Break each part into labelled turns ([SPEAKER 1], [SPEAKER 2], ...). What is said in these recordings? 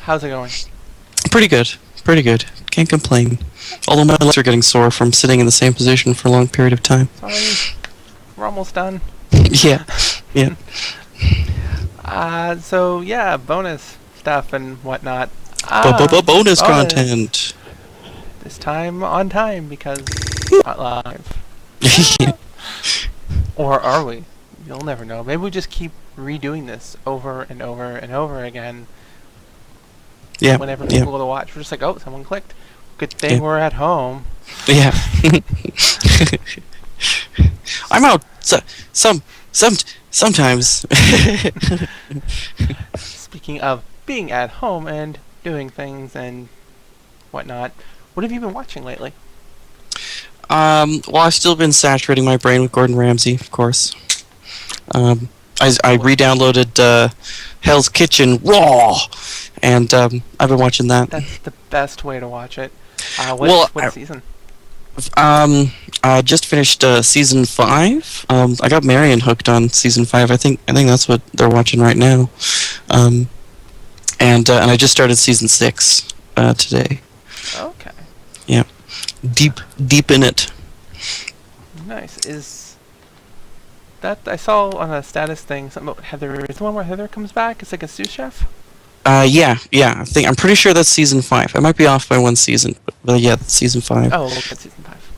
[SPEAKER 1] How's it going?
[SPEAKER 2] Pretty good. Pretty good. Can't complain. Although my legs are getting sore from sitting in the same position for a long period of time.
[SPEAKER 1] Sorry. We're almost done.
[SPEAKER 2] Yeah. Yeah.
[SPEAKER 1] So yeah, bonus stuff and whatnot.
[SPEAKER 2] Bonus content.
[SPEAKER 1] This time on time because not live.
[SPEAKER 2] Yeah.
[SPEAKER 1] Or are we? You'll never know. Maybe we just keep redoing this over and over and over again.
[SPEAKER 2] Yeah.
[SPEAKER 1] Whenever people go to watch, we're just like, oh, someone clicked. Good thing we're at home.
[SPEAKER 2] Yeah. I'm out sometimes.
[SPEAKER 1] Speaking of being at home and doing things and whatnot, what have you been watching lately?
[SPEAKER 2] Well, I've still been saturating my brain with Gordon Ramsay, of course. I re-downloaded Hell's Kitchen Raw, and I've been watching that.
[SPEAKER 1] That's the best way to watch it. What season?
[SPEAKER 2] I just finished season 5. I got Marion hooked on season 5. I think that's what they're watching right now. And I just started season 6 today.
[SPEAKER 1] Okay.
[SPEAKER 2] Yeah, deep in it.
[SPEAKER 1] Nice. Is that I saw on a status thing something about Heather? Is the one where Heather comes back? It's like a sous chef.
[SPEAKER 2] Yeah. I'm pretty sure that's season 5. I might be off by one season, but yeah, that's season 5.
[SPEAKER 1] Oh, that's season 5.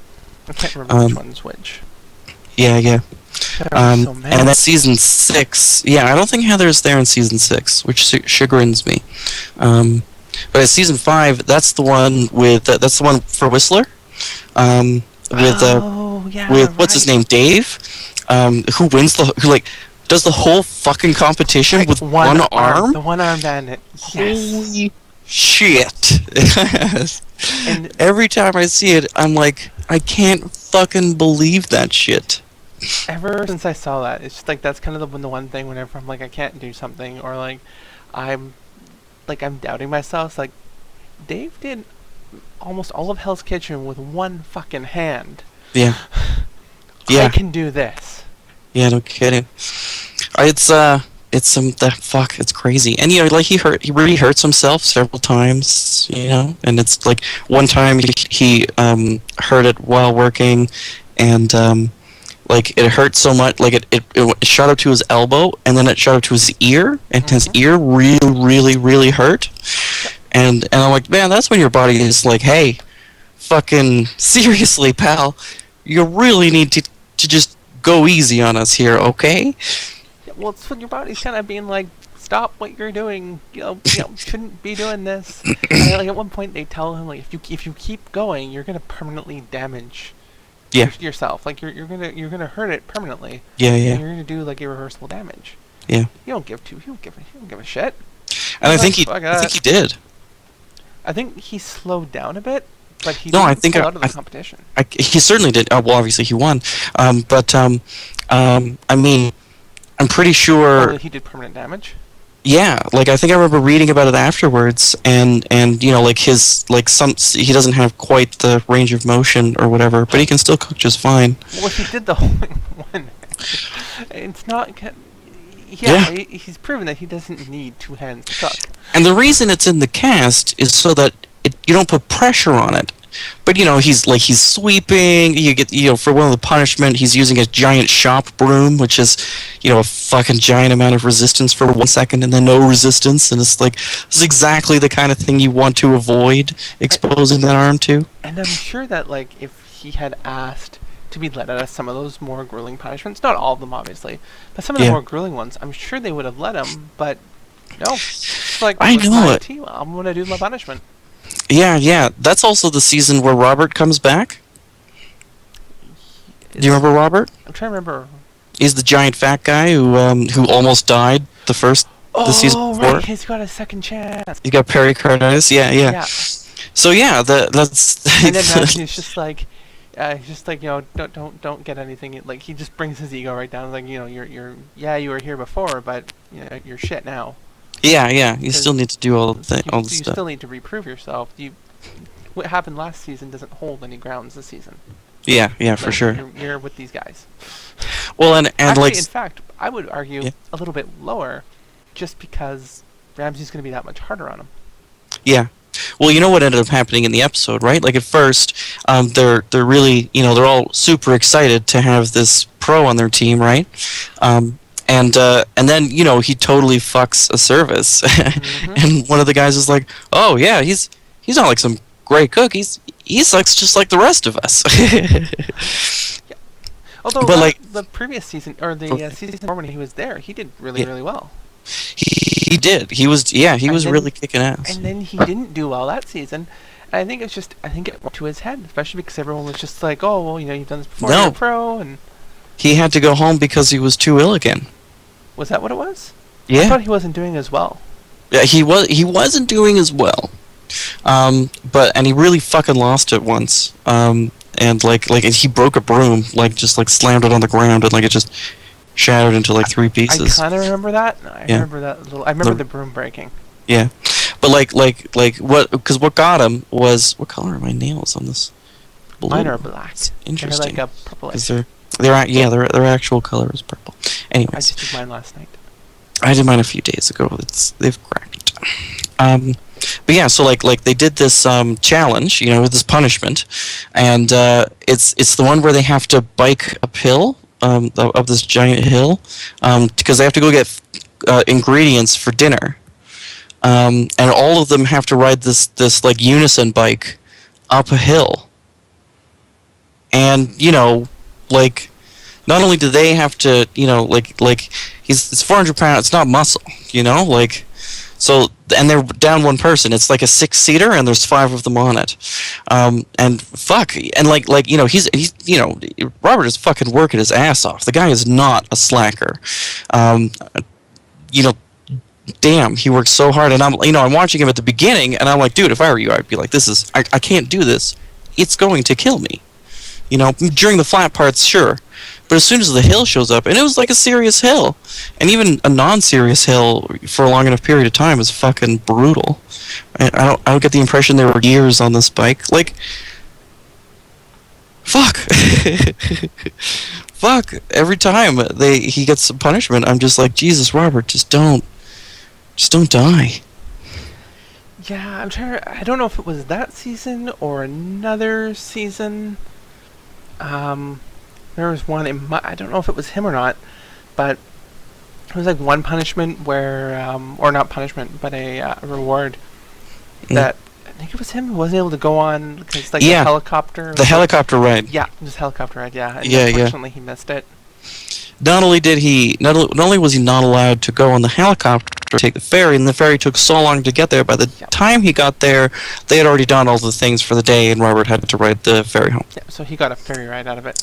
[SPEAKER 1] I can't remember which one's which.
[SPEAKER 2] Yeah.
[SPEAKER 1] So many.
[SPEAKER 2] And that's season 6. Yeah, I don't think Heather's there in season 6, which chagrins me. But it's season 5. That's the one with that's the one for Whistler. With what's his name, Dave, who wins who does the whole fucking competition with one arm.
[SPEAKER 1] The one-arm bandit. Yes.
[SPEAKER 2] Holy shit! And every time I see it, I'm like, I can't fucking believe that shit.
[SPEAKER 1] Ever since I saw that, it's just like that's kind of the one thing whenever I'm like I can't do something or I'm doubting myself. It's like Dave did almost all of Hell's Kitchen with one fucking hand.
[SPEAKER 2] Yeah.
[SPEAKER 1] I can do this.
[SPEAKER 2] Yeah, no kidding. It's it's crazy. And he really hurts himself several times, and it's like one time he hurt it while working, and it hurt so much, it shot up to his elbow, and then it shot up to his ear, and his ear really hurt. And I'm like, man, that's when your body is like, hey, fucking seriously, pal, you really need to just go easy on us here, okay?
[SPEAKER 1] Yeah, well, it's when your body's kind of being like, stop what you're doing, shouldn't be doing this. And at one point they tell him, like, if you keep going, you're gonna permanently damage yourself. Like you're gonna hurt it permanently.
[SPEAKER 2] Yeah.
[SPEAKER 1] And you're gonna do like irreversible damage.
[SPEAKER 2] Yeah.
[SPEAKER 1] You don't give a shit.
[SPEAKER 2] And I think he did.
[SPEAKER 1] I think he slowed down a bit, but he
[SPEAKER 2] I
[SPEAKER 1] didn't pull out of the competition.
[SPEAKER 2] He certainly did. Well, obviously he won. But I mean, I'm pretty sure
[SPEAKER 1] he did permanent damage.
[SPEAKER 2] Yeah, I think I remember reading about it afterwards, and he doesn't have quite the range of motion or whatever, but he can still cook just fine.
[SPEAKER 1] Well, if he did the whole thing one, it's not. Yeah, he's proven that he doesn't need 2 hands to cook.
[SPEAKER 2] And the reason it's in the cast is so that you don't put pressure on it. But he's sweeping. You get for one of the punishment, he's using a giant shop broom, which is a fucking giant amount of resistance for 1 second, and then no resistance, and it's like this is exactly the kind of thing you want to avoid exposing that arm to.
[SPEAKER 1] And I'm sure that if he had asked to be let out of some of those more grueling punishments, not all of them obviously, but some of the more grueling ones, I'm sure they would have let him. But no, it's like
[SPEAKER 2] I know it.
[SPEAKER 1] I'm gonna do my punishment.
[SPEAKER 2] Yeah. That's also the season where Robert comes back. Do you remember Robert?
[SPEAKER 1] I'm trying to remember.
[SPEAKER 2] He's the giant fat guy who almost died the season before.
[SPEAKER 1] Right. He's got a second chance.
[SPEAKER 2] He got pericarditis. Yeah. So that's.
[SPEAKER 1] And then he's just like, don't get anything. Like he just brings his ego right down. Like you were here before, but you're shit now.
[SPEAKER 2] Yeah. You still need to do all the stuff.
[SPEAKER 1] You still need to reprove yourself. What happened last season doesn't hold any grounds this season.
[SPEAKER 2] Yeah, for sure.
[SPEAKER 1] You're with these guys.
[SPEAKER 2] Well, and
[SPEAKER 1] actually, in fact, I would argue a little bit lower, just because Ramsey's going to be that much harder on him.
[SPEAKER 2] Yeah. Well, you know what ended up happening in the episode, right? Like at first, they're really, they're all super excited to have this pro on their team, right? Um, and then he totally fucks a service,
[SPEAKER 1] Mm-hmm.
[SPEAKER 2] and one of the guys is like, "Oh yeah, he's not like some great cook. He sucks just like the rest of us."
[SPEAKER 1] Yeah. Although
[SPEAKER 2] But like,
[SPEAKER 1] the previous season or the season before when he was there, he did really
[SPEAKER 2] yeah,
[SPEAKER 1] really well.
[SPEAKER 2] he did. He was
[SPEAKER 1] then,
[SPEAKER 2] really kicking ass.
[SPEAKER 1] And then he didn't do well that season. And I think it went to his head, especially because everyone was just like, "Oh, well, you've done this before, you're a
[SPEAKER 2] No,
[SPEAKER 1] pro," and
[SPEAKER 2] he had to go home because he was too ill again.
[SPEAKER 1] was that what it was? I
[SPEAKER 2] Yeah.
[SPEAKER 1] thought he wasn't doing as well.
[SPEAKER 2] Yeah, he wasn't doing as well. And he really fucking lost it once. And like he broke a broom, like just like slammed it on the ground, and like it just shattered into like three
[SPEAKER 1] I
[SPEAKER 2] pieces.
[SPEAKER 1] kind of remember that.
[SPEAKER 2] Yeah.
[SPEAKER 1] I remember the broom breaking.
[SPEAKER 2] Yeah, but like what? Because what got him was, what color are my nails on this? Blue.
[SPEAKER 1] Mine are black.
[SPEAKER 2] It's
[SPEAKER 1] They're
[SPEAKER 2] interesting.
[SPEAKER 1] like a purplish.
[SPEAKER 2] Because their actual color is purple.
[SPEAKER 1] I
[SPEAKER 2] Anyways,
[SPEAKER 1] just did mine last night.
[SPEAKER 2] I did mine a few days ago. They've cracked. But yeah, so like they did this challenge, with this punishment, and it's the one where they have to bike uphill of this giant hill, because they have to go get ingredients for dinner, and all of them have to ride this like unison bike up a hill, and like not only do they have to like it's 400 pounds, it's not muscle, like. So, and they're down one person. It's like a 6-seater, and there's 5 of them on it. And fuck, and he's Robert is fucking working his ass off. The guy is not a slacker. Damn, he works so hard. And I'm watching him at the beginning, and I'm like, dude, if I were you, I'd be like, I can't do this. It's going to kill me. During the flat parts, sure. But as soon as the hill shows up, and it was like a serious hill, and even a non-serious hill for a long enough period of time is fucking brutal. I don't get the impression there were gears on this bike. Like, fuck, fuck. Every time he gets some punishment, I'm just like, Jesus, Robert, just don't die.
[SPEAKER 1] Yeah, I don't know if it was that season or another season. There was one. I don't know if it was him or not, but it was like one punishment where, or not punishment, but a reward that I think it was him who wasn't able to go on because like the helicopter.
[SPEAKER 2] The helicopter ride.
[SPEAKER 1] Yeah, just helicopter ride. Yeah. And
[SPEAKER 2] Yeah.
[SPEAKER 1] unfortunately, he missed it.
[SPEAKER 2] Not only was he not allowed to go on the helicopter to take the ferry, and the ferry took so long to get there. By the time he got there, they had already done all the things for the day, and Robert had to ride the ferry home.
[SPEAKER 1] Yeah, so he got a ferry ride out of it.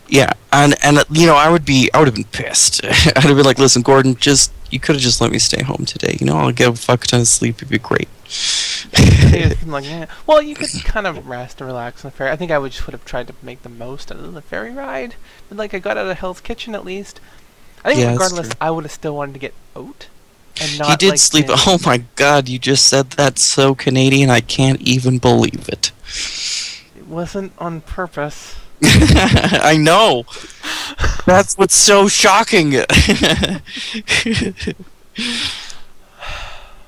[SPEAKER 2] Yeah, and I would have been pissed. I'd have been like, listen, Gordon, you could have just let me stay home today. I'll get a fuck ton of sleep. It'd be great.
[SPEAKER 1] Like, yeah. Well, you could kind of rest and relax on the ferry. I think I would have tried to make the most out of the ferry ride. But like, I got out of Hell's Kitchen at least. I think regardless, I would have still wanted to get out. And not,
[SPEAKER 2] he did sleep. Oh my God, you just said that so Canadian. I can't even believe it.
[SPEAKER 1] It wasn't on purpose.
[SPEAKER 2] I know. That's what's so shocking.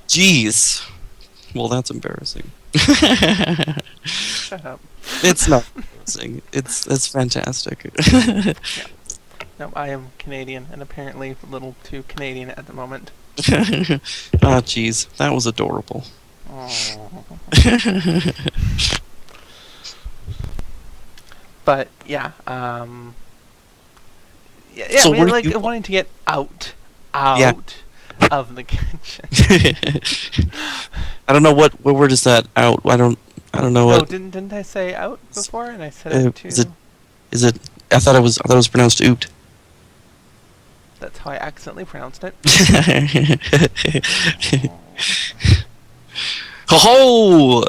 [SPEAKER 2] Jeez. Well, that's embarrassing.
[SPEAKER 1] Shut up.
[SPEAKER 2] It's not embarrassing. It's fantastic.
[SPEAKER 1] Yeah. No, I am Canadian, and apparently a little too Canadian at the moment.
[SPEAKER 2] Ah, jeez. That was adorable.
[SPEAKER 1] But yeah, yeah.
[SPEAKER 2] So
[SPEAKER 1] I mean,
[SPEAKER 2] where
[SPEAKER 1] like
[SPEAKER 2] do you-
[SPEAKER 1] wanting to get out of the kitchen.
[SPEAKER 2] I don't know what word is that out. I don't know
[SPEAKER 1] No,
[SPEAKER 2] what.
[SPEAKER 1] didn't I say out before? And I said it too.
[SPEAKER 2] Is it? I thought it was pronounced oot.
[SPEAKER 1] That's how I accidentally pronounced it.
[SPEAKER 2] Ho ho!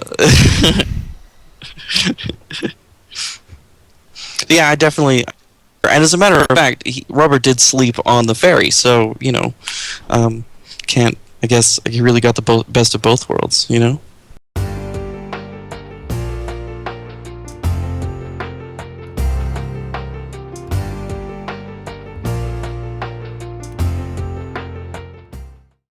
[SPEAKER 2] Yeah, I definitely. And as a matter of fact, Robert did sleep on the ferry, so can't. I guess he really got the best of both worlds,